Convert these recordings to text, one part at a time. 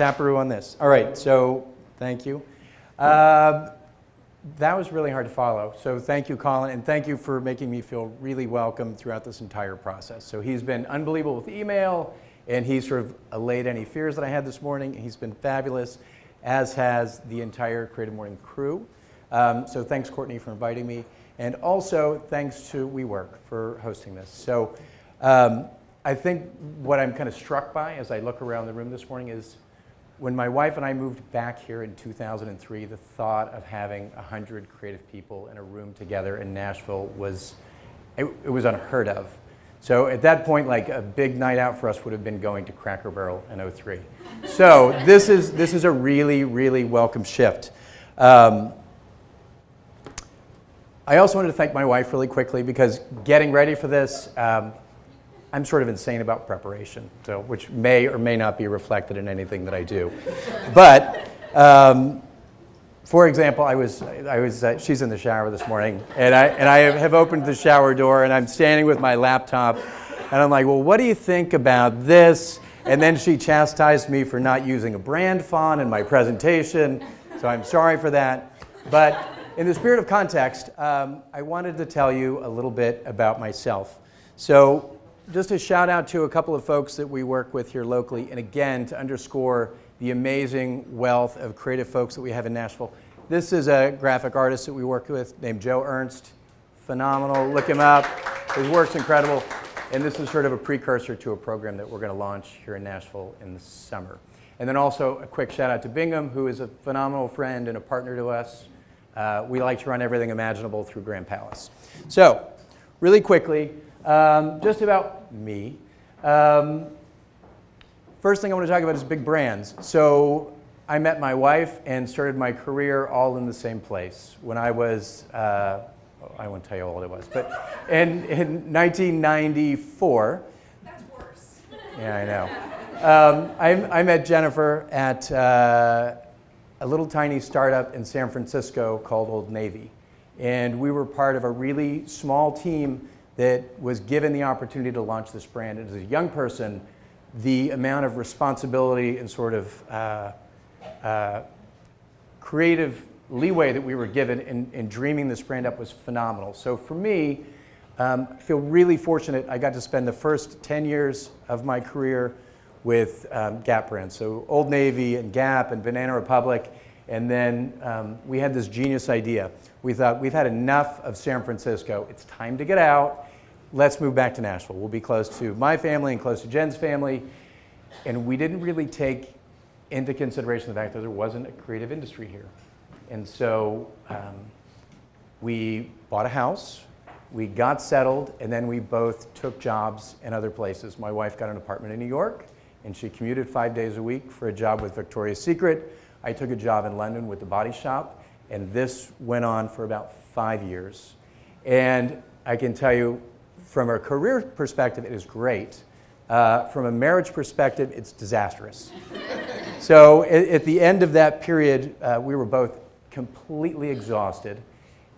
Taparoo on this. All right, so thank you. That was really hard to follow. So thank you, Colin, and thank you for making me feel really welcome throughout this entire process. So he's been unbelievable with email, and he sort of allayed any fears that I had this morning. He's been fabulous, as has the entire Creative Morning crew. So thanks, Courtney, for inviting me. And also, thanks to WeWork for hosting this. So I think what I'm kind of struck by as I look around the room this morning is when my wife and I moved back here in 2003, the thought of having 100 creative people in a room together in Nashville was, it was unheard of. So at that point, like a big night out for us would have been going to Cracker Barrel in '03. So this is a really, really welcome shift. I also wanted to thank my wife really quickly because getting ready for this, I'm sort of insane about preparation, so which may or may not be reflected in anything that I do. But for example, she's in the shower this morning, and I have opened the shower door, and I'm standing with my laptop, and I'm like, well, what do you think about this? And then she chastised me for not using a brand font in my presentation, so I'm sorry for that. But in the spirit of context, I wanted to tell you a little bit about myself. So just a shout out to a couple of folks that we work with here locally, and again, to underscore the amazing wealth of creative folks that we have in Nashville. This is a graphic artist that we work with named Joe Ernst. Phenomenal, look him up. His work's incredible. And this is sort of a precursor to a program that we're going to launch here in Nashville in the summer. And then also a quick shout out to Bingham, who is a phenomenal friend and a partner to us. We like to run everything imaginable through Grand Palace. So, really quickly, just about me. First thing I want to talk about is big brands. So I met my wife and started my career all in the same place. When I was, I won't tell you how old I was, but in 1994. That's worse. Yeah, I know. I met Jennifer at a little tiny startup in San Francisco called Old Navy. And we were part of a really small team that was given the opportunity to launch this brand. And as a young person, the amount of responsibility and sort of creative leeway that we were given in dreaming this brand up was phenomenal. So for me, I feel really fortunate. I got to spend the first 10 years of my career with Gap brands. So Old Navy and Gap and Banana Republic. And then we had this genius idea. We thought, we've had enough of San Francisco. It's time to get out. Let's move back to Nashville. We'll be close to my family and close to Jen's family. And we didn't really take into consideration the fact that there wasn't a creative industry here. And so we bought a house, we got settled, and then we both took jobs in other places. My wife got an apartment in New York, and she commuted 5 days a week for a job with Victoria's Secret. I took a job in London with The Body Shop, and this went on for about 5 years. And I can tell you, from a career perspective, it is great. From a marriage perspective, it's disastrous. So at the end of that period, we were both completely exhausted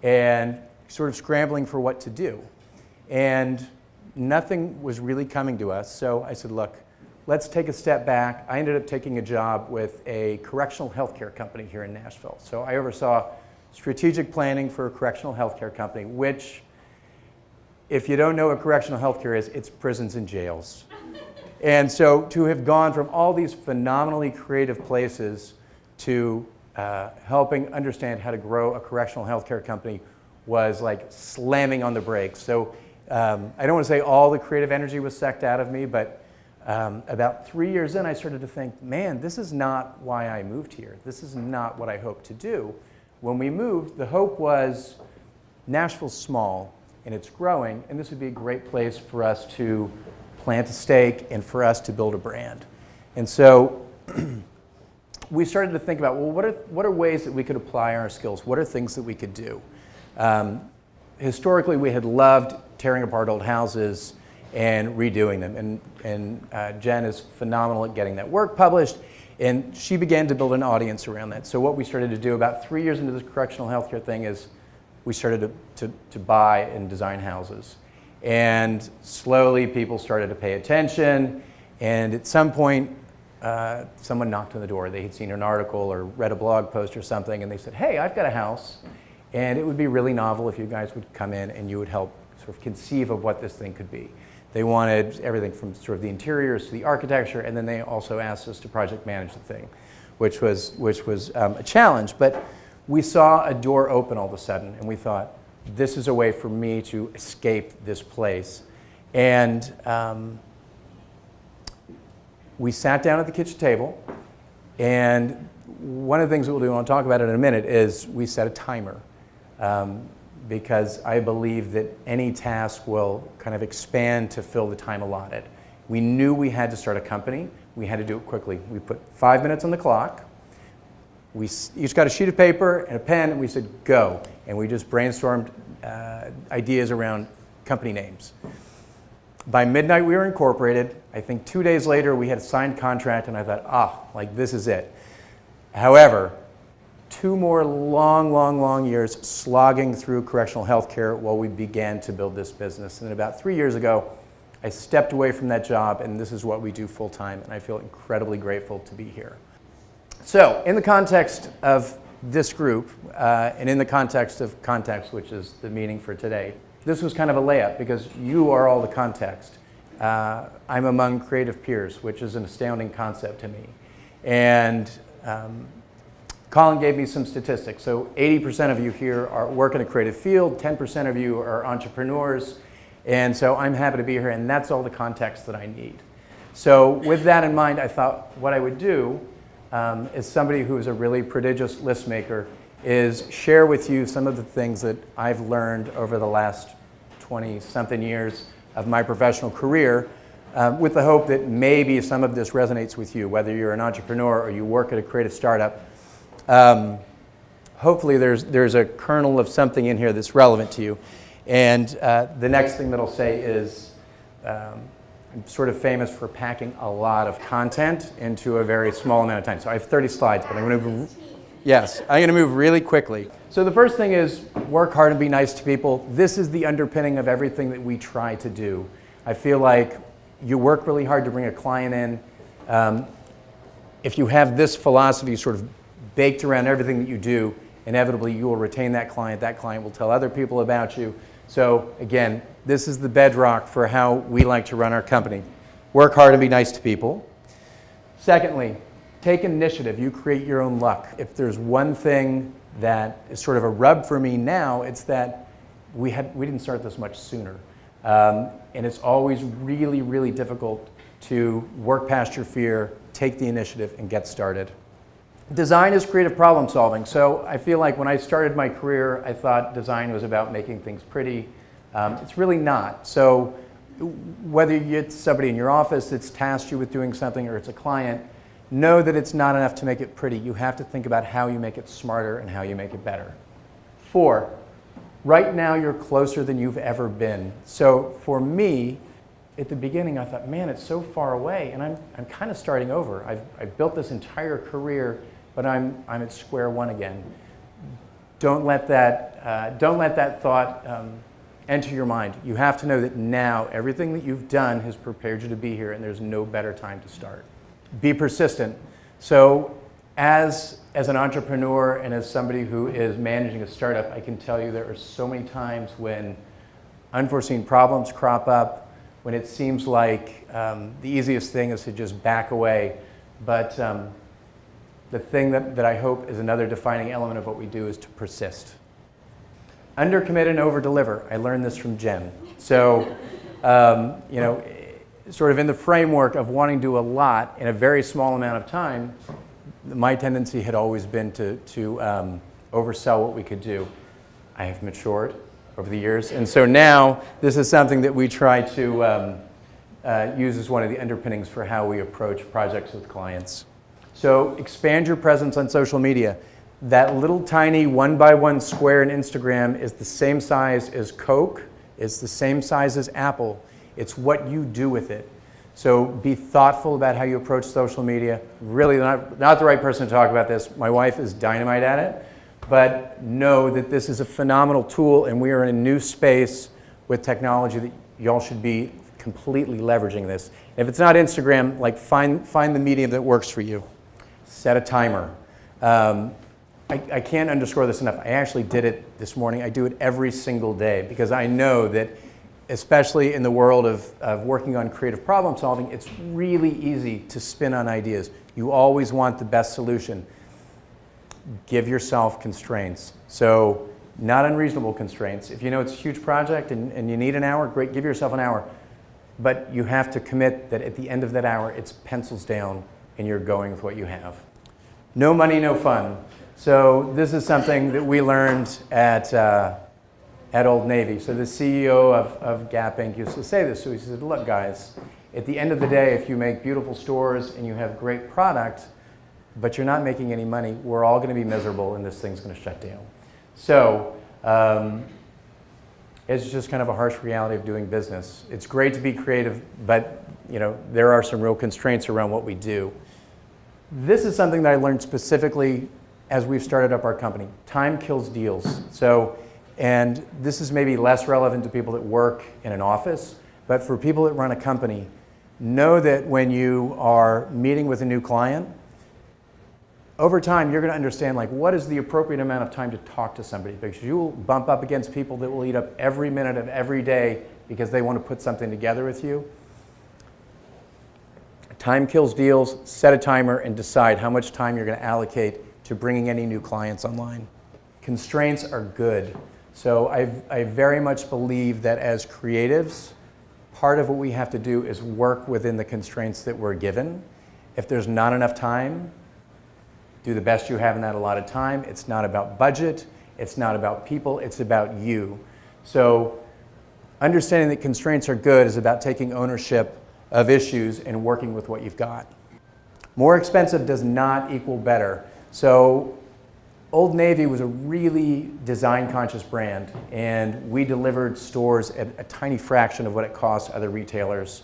and sort of scrambling for what to do. And nothing was really coming to us, so I said, look, let's take a step back. I ended up taking a job with a correctional healthcare company here in Nashville. So I oversaw strategic planning for a correctional healthcare company, which, if you don't know what correctional healthcare is, it's prisons and jails. And so to have gone from all these phenomenally creative places to helping understand how to grow a correctional healthcare company was like slamming on the brakes. So I don't want to say all the creative energy was sucked out of me, but about 3 years in, I started to think, man, this is not why I moved here. This is not what I hoped to do. When we moved, the hope was Nashville's small and it's growing, and this would be a great place for us to plant a stake and for us to build a brand. And so we started to think about, well, what are ways that we could apply our skills? What are things that we could do? Historically, we had loved tearing apart old houses and redoing them. And Jen is phenomenal at getting that work published, and she began to build an audience around that. So what we started to do about 3 years into this correctional healthcare thing is we started to buy and design houses. And slowly people started to pay attention, and at some point, someone knocked on the door. They had seen an article or read a blog post or something, and they said, hey, I've got a house, and it would be really novel if you guys would come in and you would help sort of conceive of what this thing could be. They wanted everything from sort of the interiors to the architecture, and then they also asked us to project manage the thing, which was a challenge. But we saw a door open all of a sudden, and we thought, this is a way for me to escape this place. And we sat down at the kitchen table, and one of the things that we'll do, and I'll talk about it in a minute, is we set a timer. Because I believe that any task will kind of expand to fill the time allotted. We knew we had to start a company. We had to do it quickly. We put 5 minutes on the clock. We each got a sheet of paper and a pen, and we said, go. And we just brainstormed ideas around company names. By midnight, we were incorporated. I think 2 days later, we had a signed contract, and I thought, like, this is it. However, 2 more long years slogging through correctional healthcare while we began to build this business. And about 3 years ago, I stepped away from that job, and this is what we do full time, and I feel incredibly grateful to be here. So, in the context of this group, and in the context of context, which is the meaning for today, this was kind of a layup because you are all the context. I'm among creative peers, which is an astounding concept to me. And Colin gave me some statistics. So 80% of you here work in a creative field, 10% of you are entrepreneurs, and so I'm happy to be here, and that's all the context that I need. So with that in mind, I thought what I would do as somebody who is a really prodigious list maker is share with you some of the things that I've learned over the last 20-something years of my professional career, with the hope that maybe some of this resonates with you, whether you're an entrepreneur or you work at a creative startup. Hopefully there's a kernel of something in here that's relevant to you. And the next thing that I'll say is I'm sort of famous for packing a lot of content into a very small amount of time. So I have 30 slides, but I'm going to move really quickly. So the first thing is work hard and be nice to people. This is the underpinning of everything that we try to do. I feel like you work really hard to bring a client in. If you have this philosophy sort of baked around everything that you do, inevitably you will retain that client. That client will tell other people about you. So again, this is the bedrock for how we like to run our company. Work hard and be nice to people. Secondly, take initiative. You create your own luck. If there's one thing that is sort of a rub for me now, it's that we didn't start this much sooner. And it's always really difficult to work past your fear, take the initiative, and get started. Design is creative problem solving. So I feel like when I started my career, I thought design was about making things pretty. It's really not. So whether it's somebody in your office that's tasked you with doing something or it's a client, know that it's not enough to make it pretty. You have to think about how you make it smarter and how you make it better. 4, right now you're closer than you've ever been. So for me, at the beginning I thought, man, it's so far away, and I'm kind of starting over. I've built this entire career, but I'm at square one again. Don't let that thought enter your mind. You have to know that now everything that you've done has prepared you to be here, and there's no better time to start. Be persistent. So as an entrepreneur and as somebody who is managing a startup, I can tell you there are so many times when unforeseen problems crop up, when it seems like the easiest thing is to just back away. But the thing that I hope is another defining element of what we do is to persist. Undercommit and overdeliver. I learned this from Jen. So, sort of in the framework of wanting to do a lot in a very small amount of time, my tendency had always been to oversell what we could do. I have matured. over the years. And so now this is something that we try to use as one of the underpinnings for how we approach projects with clients. So expand your presence on social media. That little tiny 1x1 square in Instagram is the same size as Coke. It's the same size as Apple. It's what you do with it. So be thoughtful about how you approach social media. Really not the right person to talk about this. My wife is dynamite at it. But know that this is a phenomenal tool, and we are in a new space with technology that y'all should be completely leveraging this. If it's not Instagram, like find the medium that works for you. Set a timer. I can't underscore this enough. I actually did it this morning. I do it every single day because I know that, especially in the world of working on creative problem solving, it's really easy to spin on ideas. You always want the best solution. Give yourself constraints. So not unreasonable constraints. If you know it's a huge project and you need an hour, great, give yourself an hour. But you have to commit that at the end of that hour, it's pencils down and you're going with what you have. No money, no fun. So this is something that we learned at Old Navy. So the CEO of Gap Inc. used to say this. So he said, look guys, at the end of the day, if you make beautiful stores and you have great product, but you're not making any money, we're all going to be miserable and this thing's going to shut down. So it's just kind of a harsh reality of doing business. It's great to be creative, but there are some real constraints around what we do. This is something that I learned specifically as we've started up our company. Time kills deals. And this is maybe less relevant to people that work in an office, but for people that run a company, know that when you are meeting with a new client, over time, you're going to understand what is the appropriate amount of time to talk to somebody, because you will bump up against people that will eat up every minute of every day because they want to put something together with you. Time kills deals. Set a timer and decide how much time you're going to allocate to bringing any new clients online. Constraints are good. So I very much believe that as creatives, part of what we have to do is work within the constraints that we're given. If there's not enough time, do the best you have in that allotted time. It's not about budget. It's not about people. It's about you. So understanding that constraints are good is about taking ownership of issues and working with what you've got. More expensive does not equal better. So Old Navy was a really design-conscious brand, and we delivered stores at a tiny fraction of what it costs other retailers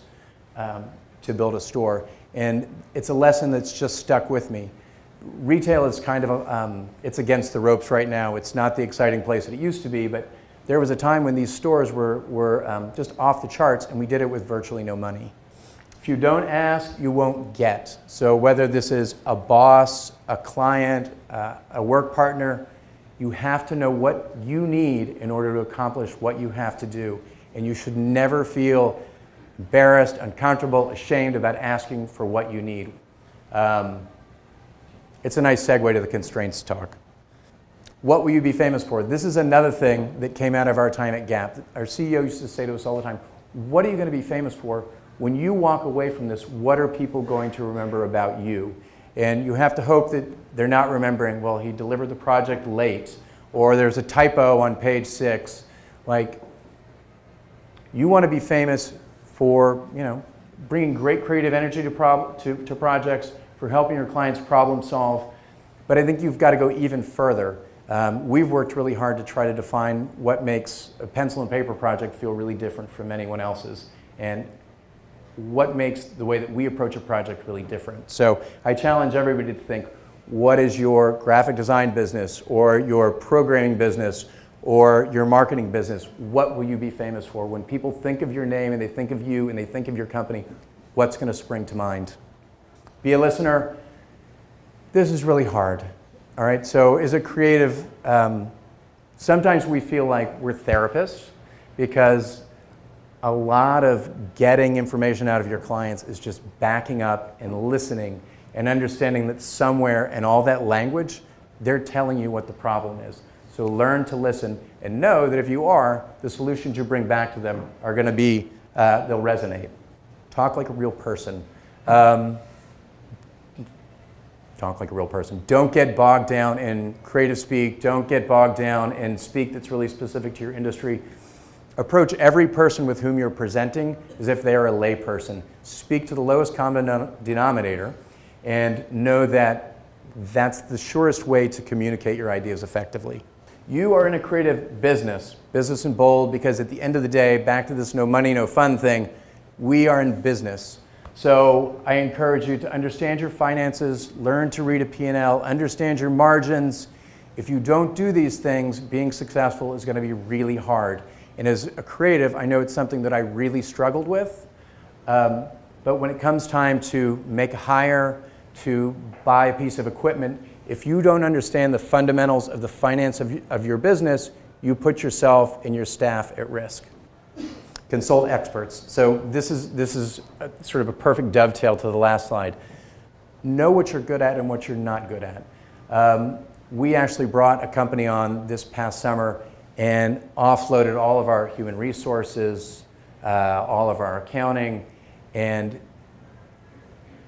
to build a store. And it's a lesson that's just stuck with me. Retail is kind of it's against the ropes right now. It's not the exciting place that it used to be, but there was a time when these stores were just off the charts, and we did it with virtually no money. If you don't ask, you won't get. So whether this is a boss, a client, a work partner, you have to know what you need in order to accomplish what you have to do. And you should never feel embarrassed, uncomfortable, ashamed about asking for what you need. It's a nice segue to the constraints talk. What will you be famous for? This is another thing that came out of our time at Gap. Our CEO used to say to us all the time, what are you going to be famous for? When you walk away from this, what are people going to remember about you? And you have to hope that they're not remembering, well, he delivered the project late, or there's a typo on page 6. You want to be famous for, bringing great creative energy to projects, for helping your clients problem solve. But I think you've got to go even further. We've worked really hard to try to define what makes a pencil and paper project feel really different from anyone else's, and what makes the way that we approach a project really different. So I challenge everybody to think, what is your graphic design business, or your programming business, or your marketing business? What will you be famous for? When people think of your name and they think of you and they think of your company, what's going to spring to mind? Be a listener. This is really hard. All right, so as a creative, sometimes we feel like we're therapists, because a lot of getting information out of your clients is just backing up and listening and understanding that somewhere in all that language, they're telling you what the problem is. So learn to listen and know that if you are, the solutions you bring back to them are going to be, they'll resonate. Talk like a real person. talk like a real person. Don't get bogged down in creative speak. Don't get bogged down in speak that's really specific to your industry. Approach every person with whom you're presenting as if they are a lay person. Speak to the lowest common denominator and know that that's the surest way to communicate your ideas effectively. You are in a creative business in bold, because at the end of the day, back to this no money, no fun thing, we are in business. So I encourage you to understand your finances, learn to read a P&L, understand your margins. If you don't do these things, being successful is going to be really hard. And as a creative, I know it's something that I really struggled with. But when it comes time to make a hire, to buy a piece of equipment, if you don't understand the fundamentals of the finance of your business, you put yourself and your staff at risk. Consult experts. So this is sort of a perfect dovetail to the last slide. Know what you're good at and what you're not good at. We actually brought a company on this past summer and offloaded all of our human resources, all of our accounting, and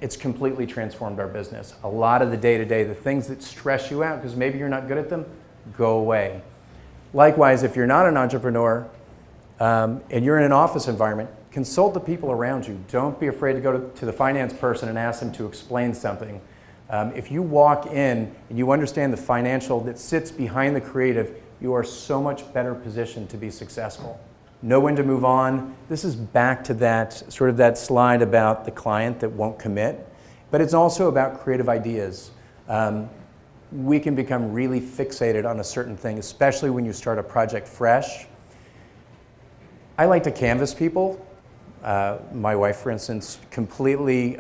it's completely transformed our business. A lot of the day-to-day, the things that stress you out because maybe you're not good at them, go away. Likewise, if you're not an entrepreneur and you're in an office environment, consult the people around you. Don't be afraid to go to the finance person and ask them to explain something. If you walk in and you understand the financial that sits behind the creative, you are so much better positioned to be successful. Know when to move on. This is back to that sort of that slide about the client that won't commit, but it's also about creative ideas. We can become really fixated on a certain thing, especially when you start a project fresh. I like to canvas people. My wife, for instance, completely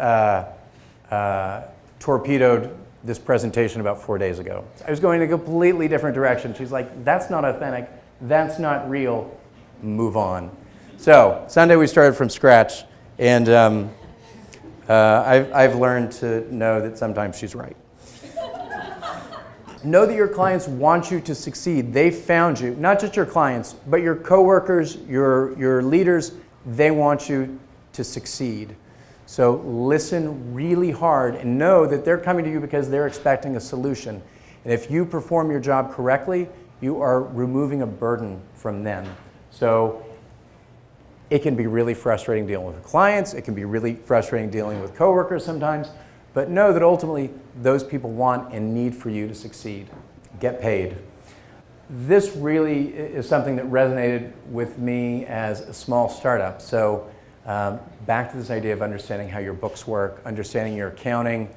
torpedoed this presentation about 4 days ago. I was going in a completely different direction. She's like, that's not authentic, that's not real, move on. So Sunday we started from scratch, and I've learned to know that sometimes she's right. Know that your clients want you to succeed. They found you, not just your clients, but your coworkers, your leaders, they want you to succeed. So listen really hard and know that they're coming to you because they're expecting a solution. And if you perform your job correctly, you are removing a burden from them. So it can be really frustrating dealing with clients. It can be really frustrating dealing with coworkers sometimes. But know that ultimately those people want and need for you to succeed. Get paid. This really is something that resonated with me as a small startup. So back to this idea of understanding how your books work, understanding your accounting.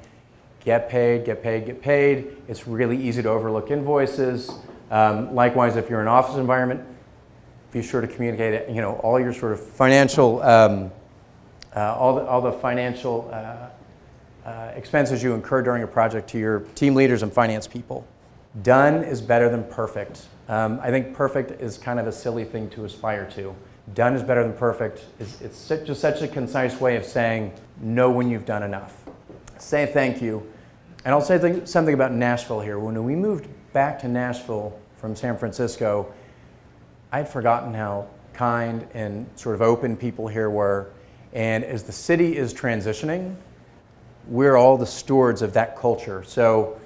Get paid, get paid, get paid. It's really easy to overlook invoices. Likewise, if you're in an office environment, be sure to communicate it, all your sort of financial, all the financial expenses you incur during a project to your team leaders and finance people. Done is better than perfect. I think perfect is kind of a silly thing to aspire to. Done is better than perfect. It's just such a concise way of saying know when you've done enough. Say thank you. And I'll say something about Nashville here. When we moved back to Nashville from San Francisco, I'd forgotten how kind and sort of open people here were. And as the city is transitioning, we're all the stewards of that culture. So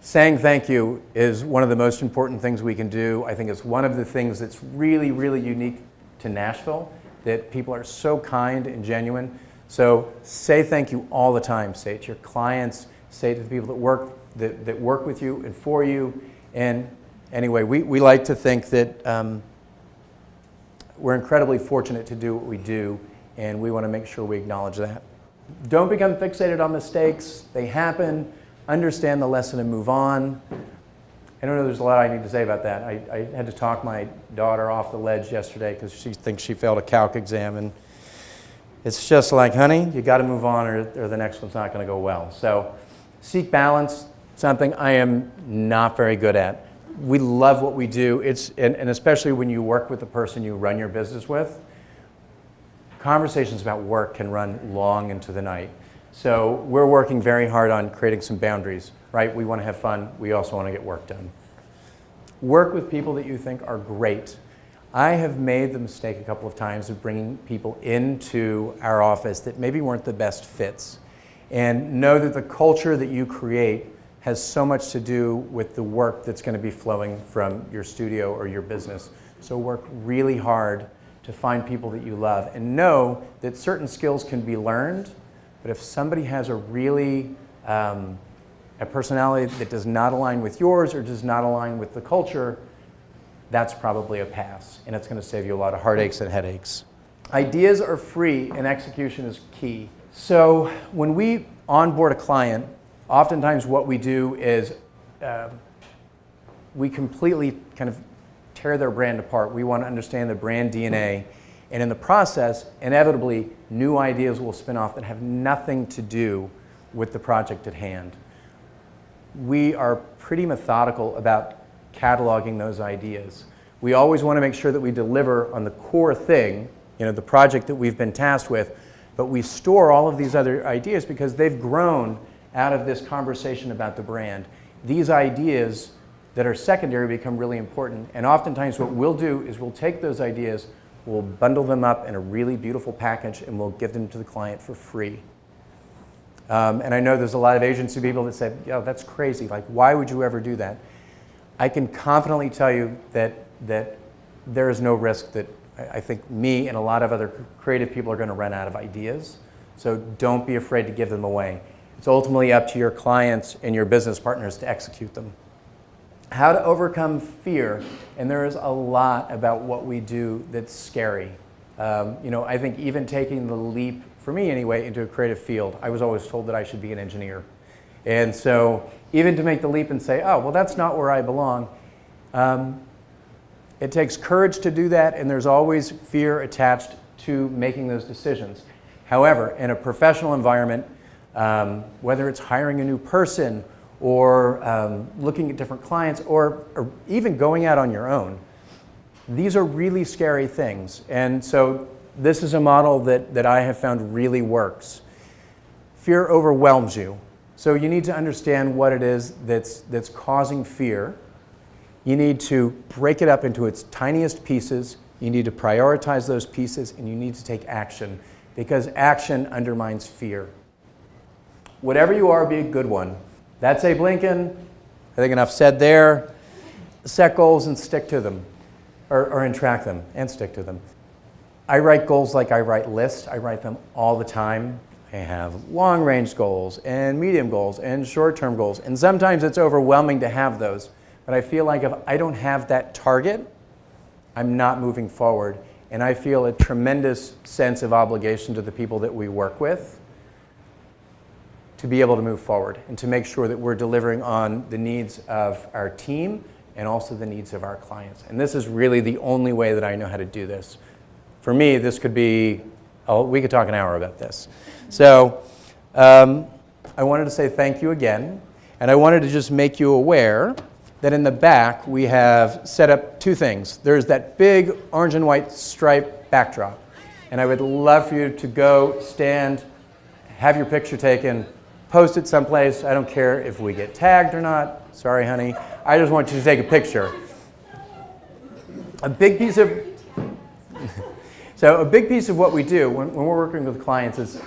saying thank you is one of the most important things we can do. I think it's one of the things that's really, really unique to Nashville, that people are so kind and genuine. So say thank you all the time. Say it to your clients, say it to the people that work with you and for you. And anyway, we like to think that we're incredibly fortunate to do what we do, and we want to make sure we acknowledge that. Don't become fixated on mistakes. They happen. Understand the lesson and move on. I don't know, there's a lot I need to say about that. I had to talk my daughter off the ledge yesterday because she thinks she failed a calc exam, and it's just like, honey, you got to move on or the next one's not going to go well. So seek balance, something I am not very good at. We love what we do, and especially when you work with the person you run your business with, conversations about work can run long into the night. So we're working very hard on creating some boundaries, right? We want to have fun. We also want to get work done. Work with people that you think are great. I have made the mistake a couple of times of bringing people into our office that maybe weren't the best fits. And know that the culture that you create has so much to do with the work that's going to be flowing from your studio or your business. So work really hard to find people that you love, and know that certain skills can be learned, but if somebody has a really a personality that does not align with yours or does not align with the culture, that's probably a pass, and it's going to save you a lot of heartaches and headaches. Ideas are free and execution is key. So when we onboard a client, oftentimes what we do is we completely kind of tear their brand apart. We want to understand the brand DNA, and in the process, inevitably, new ideas will spin off that have nothing to do with the project at hand. We are pretty methodical about cataloging those ideas. We always want to make sure that we deliver on the core thing, the project that we've been tasked with, but we store all of these other ideas because they've grown out of this conversation about the brand. These ideas that are secondary become really important, and oftentimes what we'll do is we'll take those ideas, we'll bundle them up in a really beautiful package, and we'll give them to the client for free. And I know there's a lot of agency people that said, that's crazy, like why would you ever do that? I can confidently tell you that there is no risk that I think me and a lot of other creative people are going to run out of ideas. So don't be afraid to give them away. It's ultimately up to your clients and your business partners to execute them. How to overcome fear, and there is a lot about what we do that's scary. I think even taking the leap, for me anyway, into a creative field, I was always told that I should be an engineer. And so even to make the leap and say, oh, well, that's not where I belong, it takes courage to do that, and there's always fear attached to making those decisions. However, in a professional environment, whether it's hiring a new person or looking at different clients or even going out on your own, these are really scary things. And so this is a model that I have found really works. Fear overwhelms you. So you need to understand what it is that's causing fear. You need to break it up into its tiniest pieces. You need to prioritize those pieces, and you need to take action, because action undermines fear. Whatever you are, be a good one. That's Abe Lincoln. I think enough said there. Set goals and stick to them, and track them and stick to them. I write goals like I write lists. I write them all the time. I have long-range goals and medium goals and short-term goals, and sometimes it's overwhelming to have those. But I feel like if I don't have that target, I'm not moving forward. And I feel a tremendous sense of obligation to the people that we work with to be able to move forward and to make sure that we're delivering on the needs of our team and also the needs of our clients. And this is really the only way that I know how to do this. For me, this could be, we could talk an hour about this. So I wanted to say thank you again. And I wanted to just make you aware that in the back we have set up two things. There's that big orange and white stripe backdrop. And I would love for you to go, stand, have your picture taken, post it someplace. I don't care if we get tagged or not. Sorry, honey. I just want you to take a picture. A big piece of what we do when we're working with clients is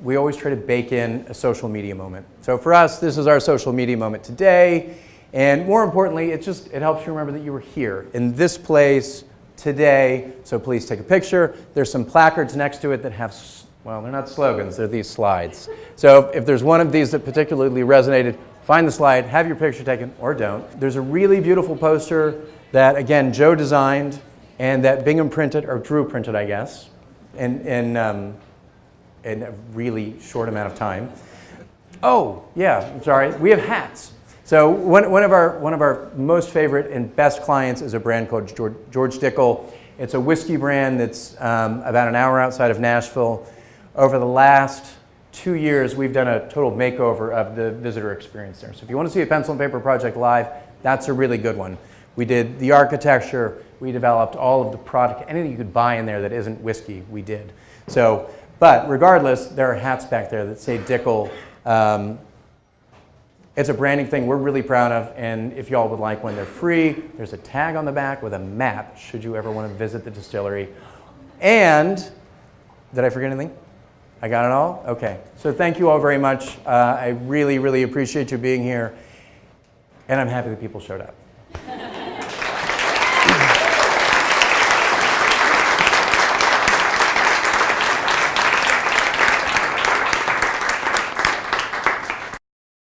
we always try to bake in a social media moment. So for us, this is our social media moment today. And more importantly, it helps you remember that you were here in this place today. So please take a picture. There's some placards next to it that have, well, they're not slogans, they're these slides. So if there's one of these that particularly resonated, find the slide, have your picture taken, or don't. There's a really beautiful poster that, again, Joe designed and that Bingham printed, or Drew printed, I guess, in a really short amount of time. Oh, yeah, I'm sorry. We have hats. So one of our most favorite and best clients is a brand called George Dickel. It's a whiskey brand that's about an hour outside of Nashville. Over the last 2 years, we've done a total makeover of the visitor experience there. So if you want to see a pencil and paper project live, that's a really good one. We did the architecture. We developed all of the product. Anything you could buy in there that isn't whiskey, we did. So, but regardless, there are hats back there that say Dickel. It's a branding thing we're really proud of, and if y'all would like one, they're free. There's a tag on the back with a map, should you ever want to visit the distillery. And, did I forget anything? I got it all? Okay. So thank you all very much. I really, really appreciate you being here. And I'm happy that people showed up.